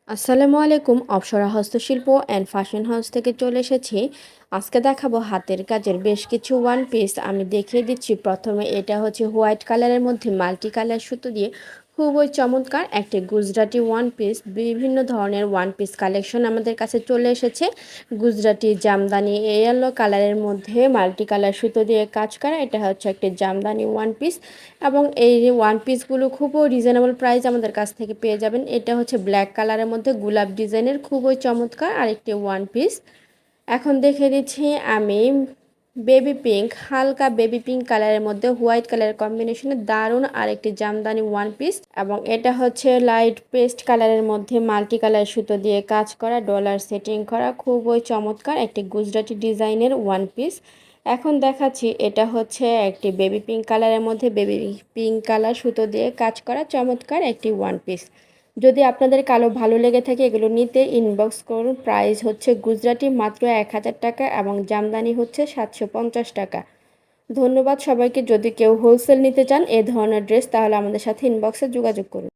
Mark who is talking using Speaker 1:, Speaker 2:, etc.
Speaker 1: আসসালামু আলাইকুম। অপ্সরা হস্তশিল্প অ্যান্ড ফ্যাশন হাউস থেকে চলে এসেছি। আজকে দেখাবো হাতের কাজের বেশ কিছু ওয়ান পিস। আমি দেখিয়ে দিচ্ছি। প্রথমে এটা হচ্ছে হোয়াইট কালারের মধ্যে মাল্টি কালার সুতো দিয়ে খুবই চমৎকার একটি গুজরাটি ওয়ান পিস। বিভিন্ন ধরনের ওয়ান পিস কালেকশন আমাদের কাছে চলে এসেছে। গুজরাটি জামদানি ইয়েলো কালারের মধ্যে মাল্টি কালার সুতো দিয়ে কাজ করা, এটা হচ্ছে একটি জামদানি ওয়ান পিস। এবং এই ওয়ান পিসগুলো খুবই রিজনেবল প্রাইস আমাদের কাছ থেকে পেয়ে যাবেন। এটা হচ্ছে ব্ল্যাক কালারের মধ্যে গোলাপ ডিজাইনের খুবই চমৎকার আরেকটি ওয়ান পিস। এখন দেখে দিচ্ছি আমি বেবি পিঙ্ক, হালকা বেবি পিঙ্ক কালারের মধ্যে হোয়াইট কালারের কম্বিনেশনে দারুণ আরেকটি জামদানি ওয়ান পিস। এবং এটা হচ্ছে লাইট পেস্ট কালারের মধ্যে মাল্টি কালার সুতো দিয়ে কাজ করা, ডলার সেটিং করা খুবই চমৎকার একটি গুজরাটি ডিজাইনের ওয়ান পিস। এখন দেখাচ্ছি এটা হচ্ছে একটি বেবি পিঙ্ক কালারের মধ্যে বেবি পিঙ্ক কালার সুতো দিয়ে কাজ করা চমৎকার একটি ওয়ান পিস। যদি আপনাদের কালো ভালো লেগে থাকে এগুলো নিতে ইনবক্স করুন। প্রাইস হচ্ছে গুজরাটি মাত্র 1000 টাকা এবং জামদানি হচ্ছে 750 টাকা। ধন্যবাদ সবাইকে। যদি কেউ হোলসেল নিতে চান এ ধরনের ড্রেস তাহলে আমাদের সাথে ইনবক্সে যোগাযোগ করুন।